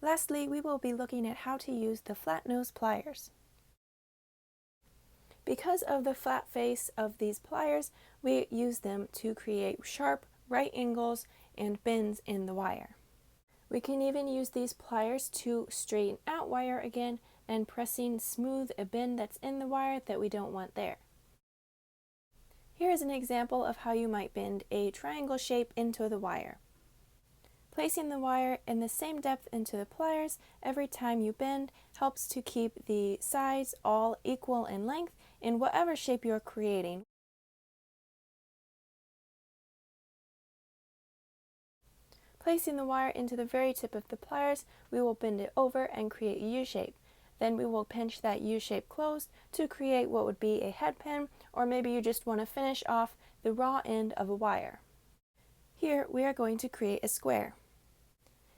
Lastly, we will be looking at how to use the flat nose pliers. Because of the flat face of these pliers, we use them to create sharp right angles and bends in the wire. We can even use these pliers to straighten out wire again and pressing smooth a bend that's in the wire that we don't want there. Here is an example of how you might bend a triangle shape into the wire. Placing the wire in the same depth into the pliers every time you bend helps to keep the sides all equal in length in whatever shape you're creating. Placing the wire into the very tip of the pliers, we will bend it over and create a U-shape. Then we will pinch that U-shape closed to create what would be a head pin, or maybe you just want to finish off the raw end of a wire. Here we are going to create a square.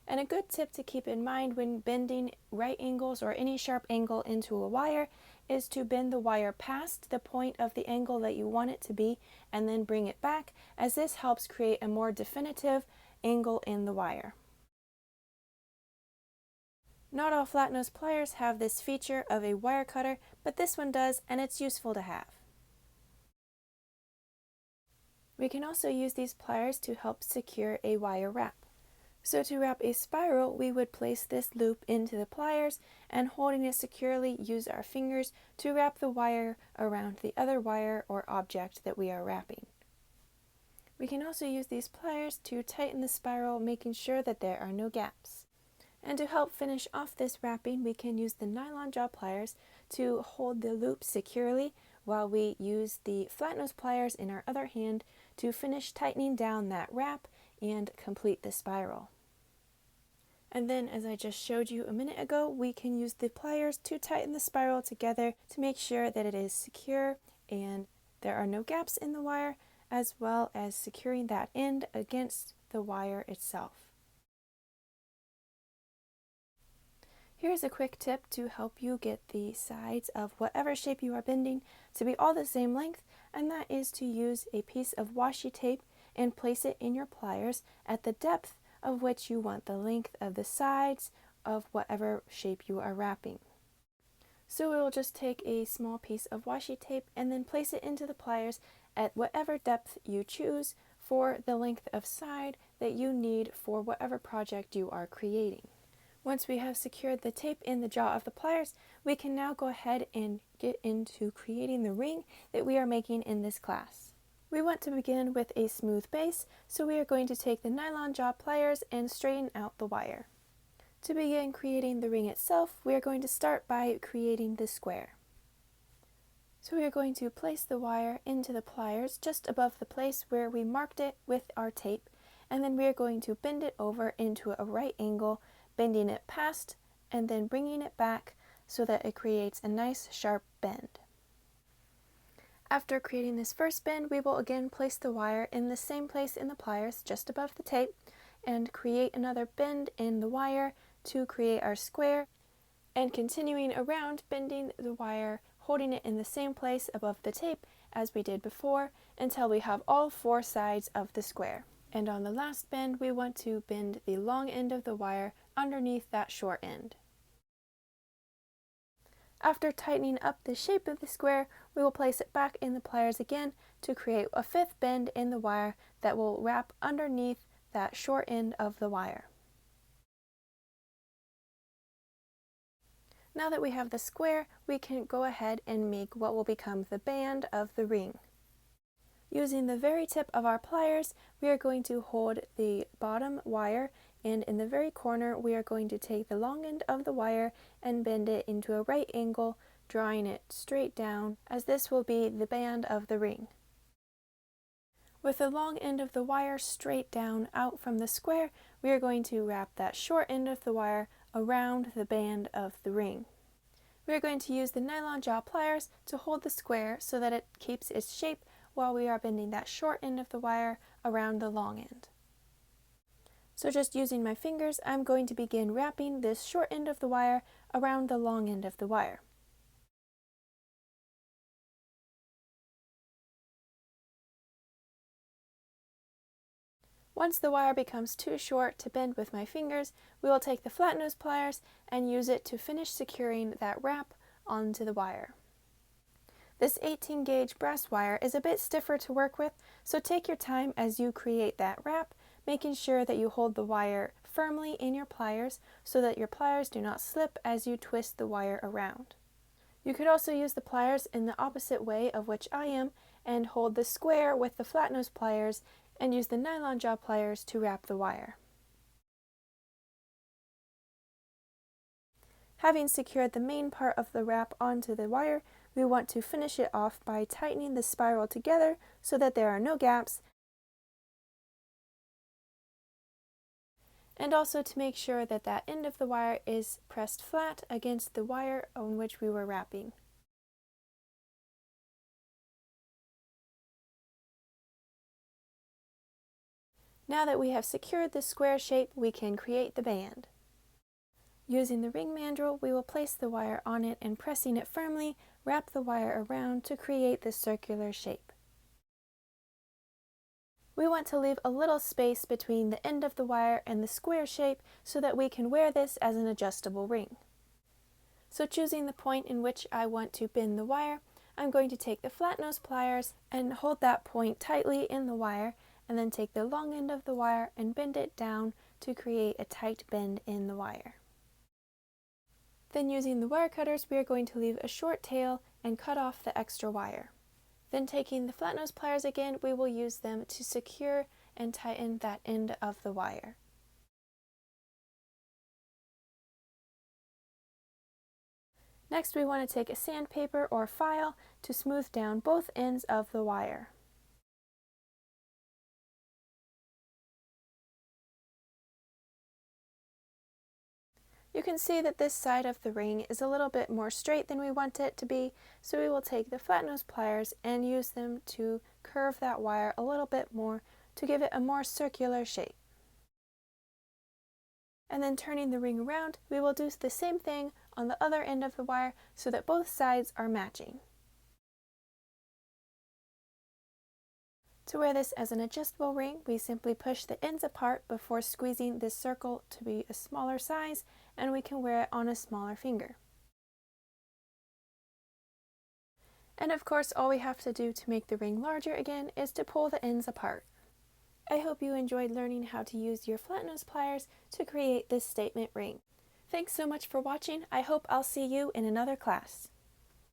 And a good tip to keep in mind when bending right angles or any sharp angle into a wire is to bend the wire past the point of the angle that you want it to be and then bring it back, as this helps create a more definitive angle in the wire. Not all flat nose pliers have this feature of a wire cutter, but this one does, and it's useful to have. We can also use these pliers to help secure a wire wrap. So to wrap a spiral, we would place this loop into the pliers and holding it securely, use our fingers to wrap the wire around the other wire or object that we are wrapping. We can also use these pliers to tighten the spiral, making sure that there are no gaps. And to help finish off this wrapping, we can use the nylon jaw pliers to hold the loop securely while we use the flat nose pliers in our other hand to finish tightening down that wrap and complete the spiral. And then, as I just showed you a minute ago, we can use the pliers to tighten the spiral together to make sure that it is secure and there are no gaps in the wire, as well as securing that end against the wire itself. Here's a quick tip to help you get the sides of whatever shape you are bending to be all the same length, and that is to use a piece of washi tape and place it in your pliers at the depth of which you want the length of the sides of whatever shape you are wrapping. So we will just take a small piece of washi tape and then place it into the pliers at whatever depth you choose for the length of side that you need for whatever project you are creating. Once we have secured the tape in the jaw of the pliers, we can now go ahead and get into creating the ring that we are making in this class. We want to begin with a smooth base, so we are going to take the nylon jaw pliers and straighten out the wire. To begin creating the ring itself, we are going to start by creating the square. So we are going to place the wire into the pliers just above the place where we marked it with our tape, and then we are going to bend it over into a right angle, bending it past and then bringing it back so that it creates a nice sharp bend. After creating this first bend, we will again place the wire in the same place in the pliers just above the tape and create another bend in the wire to create our square, and continuing around, bending the wire, holding it in the same place above the tape as we did before until we have all four sides of the square. And on the last bend, we want to bend the long end of the wire underneath that short end. After tightening up the shape of the square, we will place it back in the pliers again to create a fifth bend in the wire that will wrap underneath that short end of the wire. Now that we have the square, we can go ahead and make what will become the band of the ring. Using the very tip of our pliers, we are going to hold the bottom wire, and in the very corner we are going to take the long end of the wire and bend it into a right angle, drawing it straight down, as this will be the band of the ring. With the long end of the wire straight down out from the square, we are going to wrap that short end of the wire around the band of the ring. We are going to use the nylon jaw pliers to hold the square so that it keeps its shape while we are bending that short end of the wire around the long end. So just using my fingers, I'm going to begin wrapping this short end of the wire around the long end of the wire. Once the wire becomes too short to bend with my fingers, we will take the flat nose pliers and use it to finish securing that wrap onto the wire. This 18 gauge brass wire is a bit stiffer to work with, so take your time as you create that wrap, making sure that you hold the wire firmly in your pliers so that your pliers do not slip as you twist the wire around. You could also use the pliers in the opposite way of which I am and hold the square with the flat nose pliers and use the nylon jaw pliers to wrap the wire. Having secured the main part of the wrap onto the wire, we want to finish it off by tightening the spiral together so that there are no gaps, and also to make sure that that end of the wire is pressed flat against the wire on which we were wrapping. Now that we have secured the square shape, we can create the band. Using the ring mandrel, we will place the wire on it and pressing it firmly, wrap the wire around to create this circular shape. We want to leave a little space between the end of the wire and the square shape so that we can wear this as an adjustable ring. So choosing the point in which I want to bend the wire, I'm going to take the flat nose pliers and hold that point tightly in the wire, and then take the long end of the wire and bend it down to create a tight bend in the wire. Then using the wire cutters, we are going to leave a short tail and cut off the extra wire. Then taking the flat nose pliers again, we will use them to secure and tighten that end of the wire. Next, we want to take a sandpaper or file to smooth down both ends of the wire. You can see that this side of the ring is a little bit more straight than we want it to be, so we will take the flat nose pliers and use them to curve that wire a little bit more to give it a more circular shape. And then turning the ring around, we will do the same thing on the other end of the wire so that both sides are matching. To wear this as an adjustable ring, we simply push the ends apart before squeezing this circle to be a smaller size, and we can wear it on a smaller finger. And of course, all we have to do to make the ring larger again is to pull the ends apart. I hope you enjoyed learning how to use your flat nose pliers to create this statement ring. Thanks so much for watching. I hope I'll see you in another class.